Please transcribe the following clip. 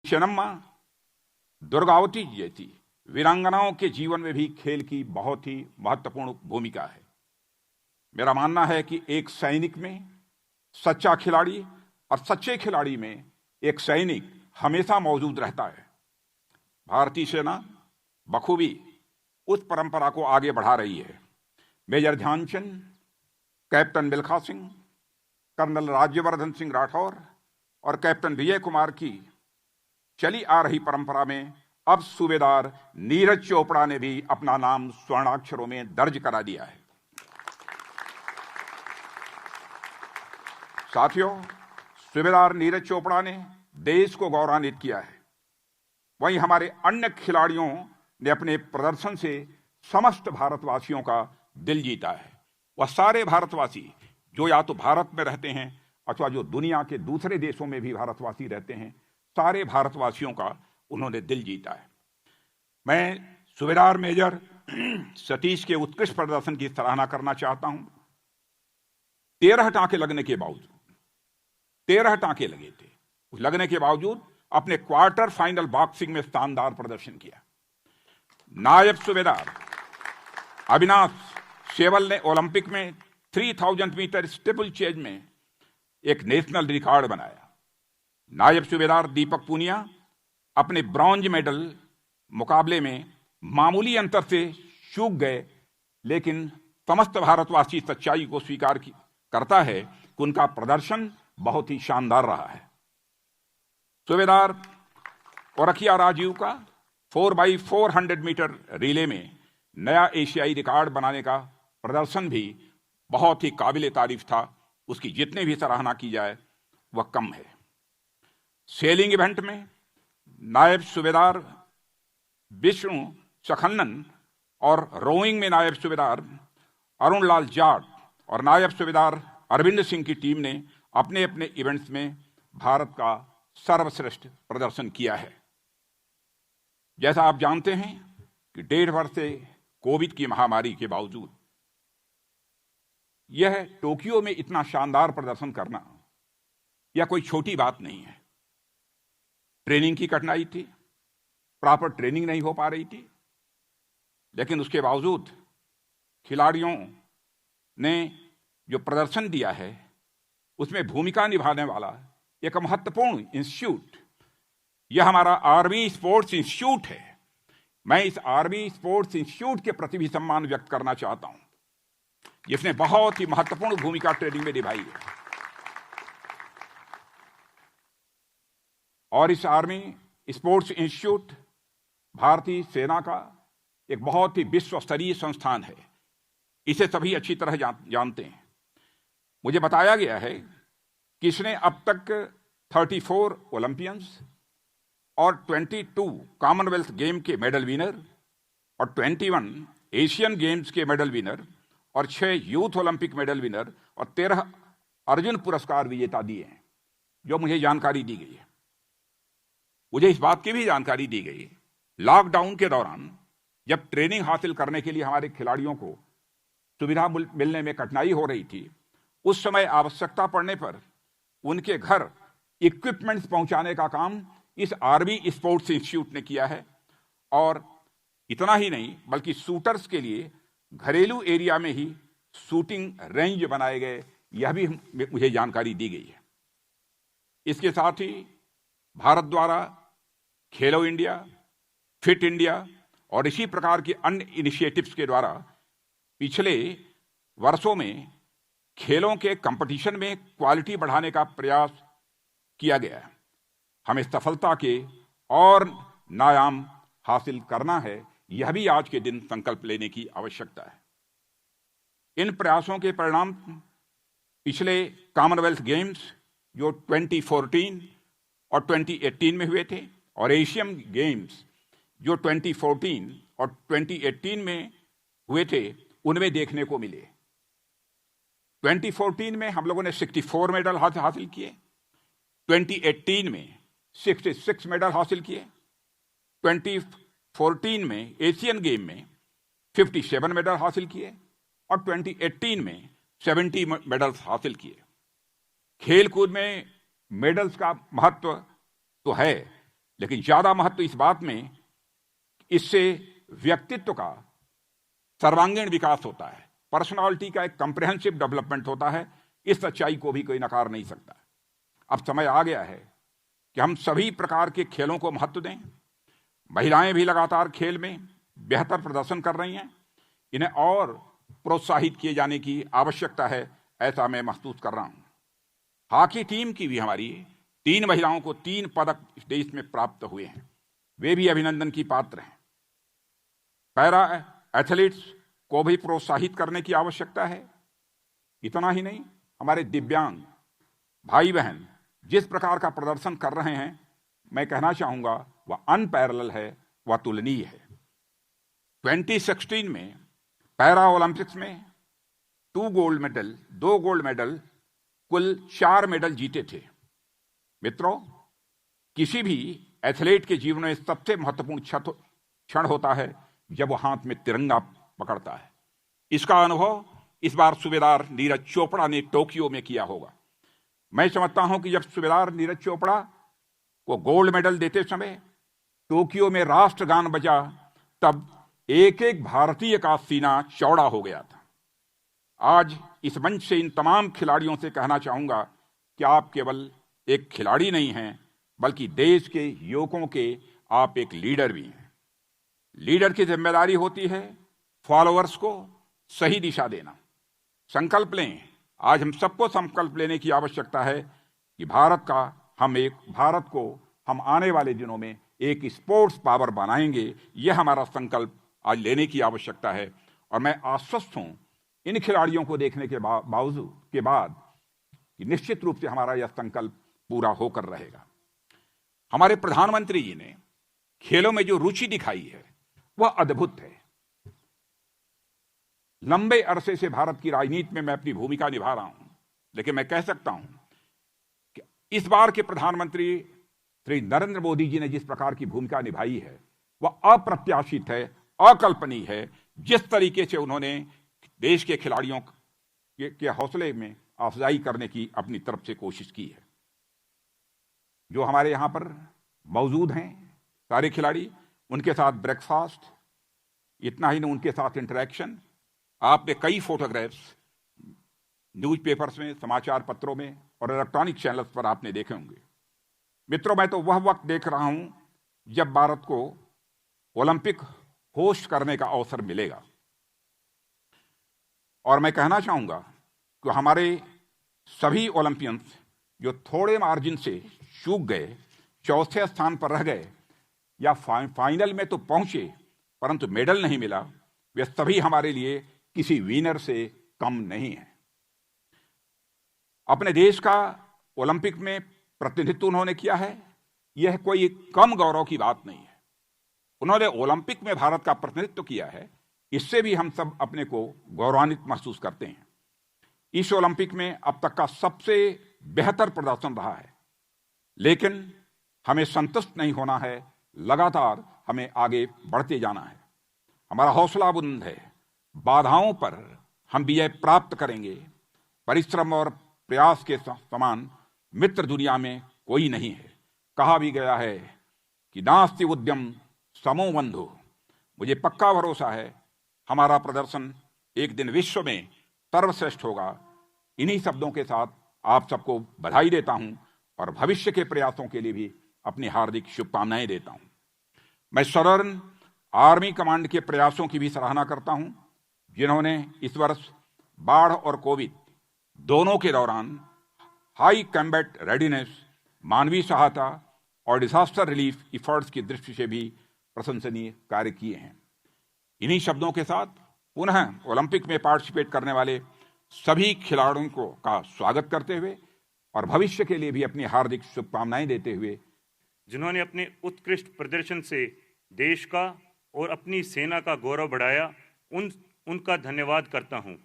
चेन्नम्मा, दुर्गावती जैसी वीरांगनाओं के जीवन में भी खेल की बहुत ही महत्वपूर्ण भूमिका है। मेरा मानना है कि एक सैनिक में सच्चा खिलाड़ी और सच्चे खिलाड़ी में एक सैनिक हमेशा मौजूद रहता है। भारतीय सेना बखूबी उस परंपरा को आगे बढ़ा रही है। Major Dhyanchand, captain Milkha Singh, colonel Rajyavardhan Singh Rathore और कैप्टन विजय कुमार की चली आ रही परंपरा में अब सूबेदार नीरज चोपड़ा ने भी अपना नाम स्वर्णाक्षरों में दर्ज करा दिया है। साथियों, सूबेदार नीरज चोपड़ा ने देश को गौरवान्वित किया है। वहीं हमारे अन्य खिलाड़ियों ने अपने प्रदर्शन से समस्त भारतवासियों का दिल जीता है। वह सारे भारतवासी जो या तो भारत में रहते हैं अथवा जो दुनिया के दूसरे देशों में भी भारतवासी रहते हैं, सारे भारतवासियों का उन्होंने दिल जीता है। मैं सूबेदार मेजर सतीश के उत्कृष्ट प्रदर्शन की सराहना करना चाहता हूं। 13 टांके लगने के बावजूद 13 टांके लगे थे, उस लगने के बावजूद अपने क्वार्टर फाइनल बॉक्सिंग में शानदार प्रदर्शन किया। नायब सूबेदार अविनाश सेवल ने ओलंपिक में 3000 मीटर स्टीपल चेज में एक नेशनल रिकॉर्ड बनाया। नायब सूबेदार दीपक पूनिया अपने ब्रॉन्ज मेडल मुकाबले में मामूली अंतर से चूक गए, लेकिन समस्त भारतवासी सच्चाई को स्वीकार करता है कि उनका प्रदर्शन बहुत ही शानदार रहा है। सूबेदार औरखिया राजीव का 4x400 मीटर रिले में नया एशियाई रिकॉर्ड बनाने का प्रदर्शन भी बहुत ही काबिले तारीफ था। उसकी जितने भी सराहना की जाए वह कम है। सेलिंग इवेंट में नायब सूबेदार विष्णु सखन्नन और रोइंग में नायब सूबेदार अरुण लाल जाट और नायब सूबेदार अरविंद सिंह की टीम ने अपने अपने इवेंट्स में भारत का सर्वश्रेष्ठ प्रदर्शन किया है। जैसा आप जानते हैं कि 1.5 वर्ष से कोविड की महामारी के बावजूद यह टोक्यो में इतना शानदार प्रदर्शन करना यह कोई छोटी बात नहीं है। ट्रेनिंग की कठिनाई थी, प्रॉपर ट्रेनिंग नहीं हो पा रही थी, लेकिन उसके बावजूद खिलाड़ियों ने जो प्रदर्शन दिया है उसमें भूमिका निभाने वाला एक महत्वपूर्ण इंस्टीट्यूट, यह हमारा आर्मी स्पोर्ट्स इंस्टीट्यूट है। मैं इस आर्मी स्पोर्ट्स इंस्टीट्यूट के प्रति भी सम्मान व्यक्त करना चाहता हूं, जिसने बहुत ही महत्वपूर्ण भूमिका ट्रेनिंग में निभाई है। और इस आर्मी स्पोर्ट्स इंस्टीट्यूट भारतीय सेना का एक बहुत ही विश्व स्तरीय संस्थान है। इसे सभी अच्छी तरह जानते हैं। मुझे बताया गया है कि इसने अब तक 34 ओलंपियंस और 22 कॉमनवेल्थ गेम के मेडल विनर और 21 एशियन गेम्स के मेडल विनर और 6 यूथ ओलंपिक मेडल विनर और 13 अर्जुन पुरस्कार विजेता दिए हैं, जो मुझे जानकारी दी गई है। मुझे इस बात की भी जानकारी दी गई, लॉकडाउन के दौरान जब ट्रेनिंग हासिल करने के लिए हमारे खिलाड़ियों को सुविधा मिलने में कठिनाई हो रही थी, उस समय आवश्यकता पड़ने पर उनके घर इक्विपमेंट्स पहुंचाने का काम इस आर्मी स्पोर्ट्स इंस्टीट्यूट ने किया है। और इतना ही नहीं, बल्कि शूटर्स के लिए घरेलू एरिया में ही शूटिंग रेंज बनाए गए, यह भी मुझे जानकारी दी गई है। इसके साथ ही भारत द्वारा खेलो इंडिया, फिट इंडिया और इसी प्रकार के अन्य इनिशिएटिव्स के द्वारा पिछले वर्षों में खेलों के कंपटीशन में क्वालिटी बढ़ाने का प्रयास किया गया है। हमें सफलता के और नायाम हासिल करना है, यह भी आज के दिन संकल्प लेने की आवश्यकता है। इन प्रयासों के परिणाम पिछले कॉमनवेल्थ गेम्स जो 2014 और 2018 में हुए थे और एशियन गेम्स जो 2014 और 2018 में हुए थे, उनमें देखने को मिले। 2014 में हम लोगों ने 64 मेडल हासिल किए, 2018 में 66 मेडल हासिल किए, 2014 में एशियन गेम में 57 मेडल हासिल किए और 2018 में 70 मेडल्स हासिल किए। खेल कूद में मेडल्स का महत्व तो है, लेकिन ज्यादा महत्व इस बात में, इससे व्यक्तित्व का सर्वांगीण विकास होता है, पर्सनालिटी का एक कंप्रिहेंसिव डेवलपमेंट होता है। इस सच्चाई को भी कोई नकार नहीं सकता। अब समय आ गया है कि हम सभी प्रकार के खेलों को महत्व दें। महिलाएं भी लगातार खेल में बेहतर प्रदर्शन कर रही हैं, इन्हें और प्रोत्साहित किए जाने की आवश्यकता है, ऐसा मैं महसूस कर रहा हूं। हॉकी टीम की भी हमारी 3 महिलाओं को 3 पदक इस देश में प्राप्त हुए हैं, वे भी अभिनंदन की पात्र हैं। पैरा एथलीट्स को भी प्रोत्साहित करने की आवश्यकता है। इतना ही नहीं, हमारे दिव्यांग भाई बहन जिस प्रकार का प्रदर्शन कर रहे हैं, मैं कहना चाहूंगा वह अनपैरेलल है, वह अतुलनीय है। 2016 में पैरा ओलंपिक्स में 2 गोल्ड मेडल, कुल 4 मेडल जीते थे। मित्रों, किसी भी एथलीट के जीवन में सबसे महत्वपूर्ण क्षण होता है जब वो हाथ में तिरंगा पकड़ता है। इसका अनुभव इस बार सूबेदार नीरज चोपड़ा ने टोक्यो में किया होगा। मैं समझता हूं कि जब सूबेदार नीरज चोपड़ा को गोल्ड मेडल देते समय टोक्यो में राष्ट्रगान बजा, तब एक एक भारतीय का सीना चौड़ा हो गया था। आज इस मंच से इन तमाम खिलाड़ियों से कहना चाहूंगा कि आप केवल एक खिलाड़ी नहीं हैं, बल्कि देश के युवकों के आप एक लीडर भी हैं। लीडर की जिम्मेदारी होती है फॉलोअर्स को सही दिशा देना। संकल्प लें, आज हम सबको संकल्प लेने की आवश्यकता है कि भारत को हम आने वाले दिनों में एक स्पोर्ट्स पावर बनाएंगे। यह हमारा संकल्प आज लेने की आवश्यकता है। और मैं आश्वस्त हूं इन खिलाड़ियों को देखने के बाद कि निश्चित रूप से हमारा यह संकल्प पूरा होकर रहेगा। हमारे प्रधानमंत्री जी ने खेलों में जो रुचि दिखाई है वह अद्भुत है। लंबे अरसे से भारत की राजनीति में मैं अपनी भूमिका निभा रहा हूं, लेकिन मैं कह सकता हूं कि इस बार के प्रधानमंत्री श्री नरेंद्र मोदी जी ने जिस प्रकार की भूमिका निभाई है वह अप्रत्याशित है, अकल्पनीय है। जिस तरीके से उन्होंने देश के खिलाड़ियों के हौसले में अफजाई करने की अपनी तरफ से कोशिश की है। जो हमारे यहां पर मौजूद हैं सारे खिलाड़ी, उनके साथ ब्रेकफास्ट, इतना ही नहीं उनके साथ इंटरेक्शन, आपने कई फोटोग्राफ्स न्यूज़पेपर्स में, समाचार पत्रों में और इलेक्ट्रॉनिक चैनल्स पर आपने देखे होंगे। मित्रों, मैं तो वह वक्त देख रहा हूं जब भारत को ओलंपिक होस्ट करने का अवसर मिलेगा। और मैं कहना चाहूंगा कि हमारे सभी ओलंपियंस जो थोड़े मार्जिन से चूक गए, चौथे स्थान पर रह गए या फाइनल में तो पहुंचे परंतु मेडल नहीं मिला, वे सभी हमारे लिए किसी विनर से कम नहीं है। अपने देश का ओलंपिक में प्रतिनिधित्व उन्होंने किया है, यह कोई कम गौरव की बात नहीं है। उन्होंने ओलंपिक में भारत का प्रतिनिधित्व किया है, इससे भी हम सब अपने को गौरवान्वित महसूस करते हैं। इस ओलंपिक में अब तक का सबसे बेहतर प्रदर्शन रहा है, लेकिन हमें संतुष्ट नहीं होना है, लगातार हमें आगे बढ़ते जाना है। हमारा हौसला बुलंद है, बाधाओं पर हम विजय प्राप्त करेंगे। परिश्रम और प्रयास के समान मित्र दुनिया में कोई नहीं है। कहा भी गया है कि नास्ति उद्यम समो बंधु। मुझे पक्का भरोसा है हमारा प्रदर्शन एक दिन विश्व में सर्वश्रेष्ठ होगा। इन्हीं शब्दों के साथ आप सबको बधाई देता हूं और भविष्य के प्रयासों के लिए भी अपनी हार्दिक शुभकामनाएं देता हूं। मैं सदर्न आर्मी कमांड के प्रयासों की भी सराहना करता हूं, जिन्होंने इस वर्ष बाढ़ और कोविड दोनों के दौरान हाई कॉम्बैट रेडीनेस, मानवीय सहायता और डिजास्टर रिलीफ इफर्ट्स की दृष्टि से भी प्रशंसनीय कार्य किए हैं। इन्हीं शब्दों के साथ पुनः ओलंपिक में पार्टिसिपेट करने वाले सभी खिलाड़ियों का स्वागत करते हुए और भविष्य के लिए भी अपनी हार्दिक शुभकामनाएं देते हुए, जिन्होंने अपने उत्कृष्ट प्रदर्शन से देश का और अपनी सेना का गौरव बढ़ाया, उनका धन्यवाद करता हूं।